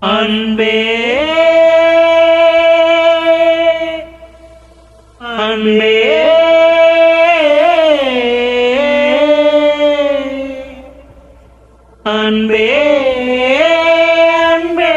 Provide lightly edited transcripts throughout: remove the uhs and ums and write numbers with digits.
அன்பே அன்பே அன்பே அன்பே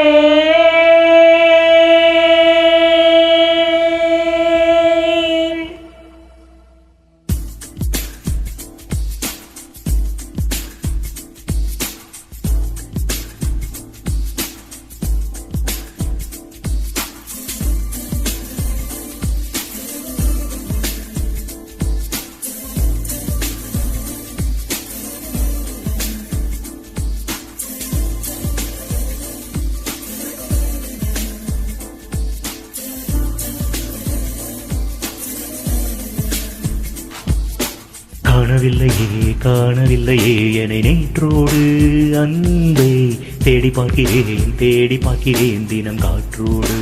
காணவில்லையே என்னை நேற்றோடு அன்பை தேடி பார்க்கிறேன் தினம் காற்றோடு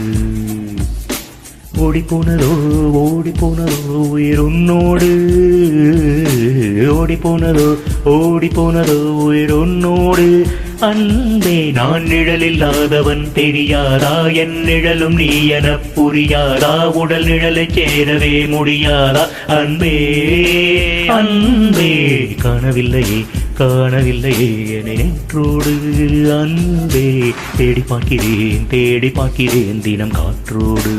ஓடிப்போனதோ உயிர் உன்னோடு ஓடிப்போனதோ உயிர் உன்னோடு அன்பே நான் நிழலில்லாதவன் தெரியாதா என் நிழலும் நீ என புரியாதா உடல் நிழலை சேரவே முடியாதா அன்பே அன்பே காணவில்லையே என்னை நேற்றோடு அன்பே தேடி பார்க்கிறேன் தினம் காற்றோடு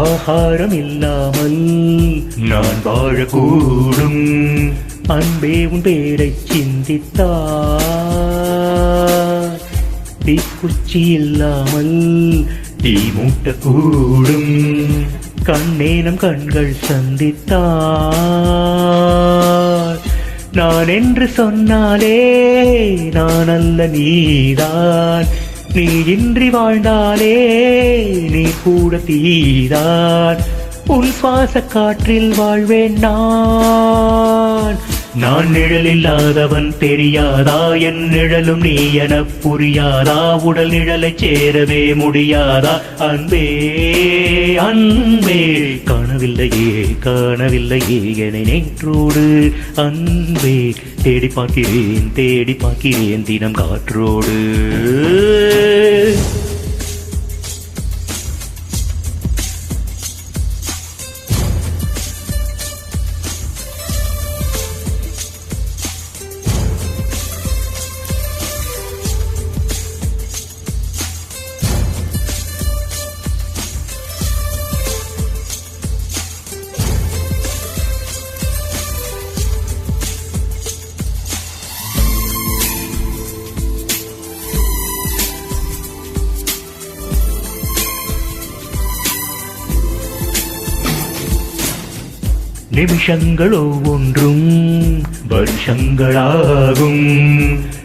ஆகாரம் இல்லாமல் நான் வாழக்கூடும் அன்பே உன் பேரை சிந்தித்தார் தீக்குச்சி இல்லாமல் தீ மூட்டக்கூடும் கண்ணேனம் கண்கள் சந்தித்தார் நான் என்று சொன்னாலே நான் அல்ல நீதான் நீ இன்றி வாழ்ந்தாலே நீ கூட தீதான் உன் சுவாச காற்றில் வாழ்வேன் நான் நிழலில்லாதவன் தெரியாதா என் நிழலும் நீ என புரியாதா உடல் நிழலை சேரவே முடியாதா அன்பே அன்பே காணவில்லையே என்னை நேற்றோடு அன்பே தேடி பார்க்கிறேன் தினம் காற்றோடு நிமிஷங்கள் ஒவ்வொன்றும் வருஷங்களாகும்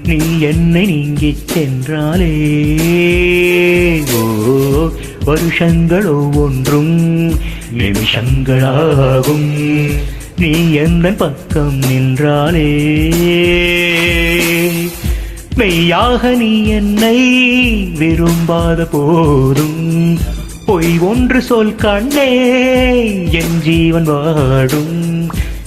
நீ என்னை நீங்கிச் சென்றாலே வருஷங்கள் ஒவ்வொன்றும் நிமிஷங்களாகும் நீ எந்த பக்கம் நின்றாலே மெய்யாக நீ என்னை விரும்பாத போதும் பொய் ஒன்று சொல் கண்ணே என் ஜீவன் வாடும்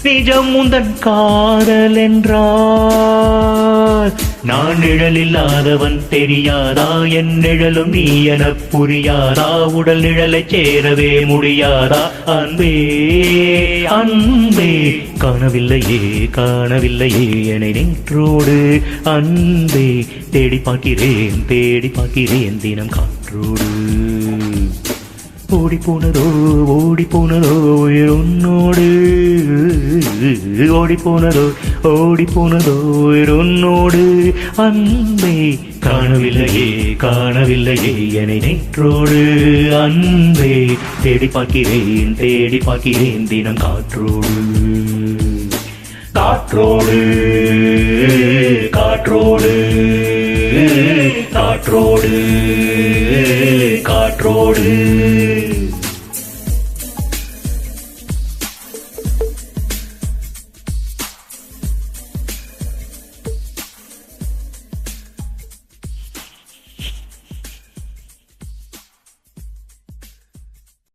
நிஜம் உந்தன் காதல் என்றால் நான் நிழலில்லாதவன் தெரியாதா என் நிழலும் நீ என புரியாதா உடல் நிழலை சேரவே முடியாதா அன்பே அன்பே காணவில்லையே என்னை நேற்றோடு அன்பே தேடி பார்க்கிறேன் தினம் காற்றோடு ஓடி போனதோ உயிர் உன்னோடு ஓடி போனதோ உயிர் உன்னோடு அன்பே காணவில்லையே என்னை நேற்றோடு அன்பே தேடி பார்க்கிறேன் தினம் காற்றோடு காற்றோடு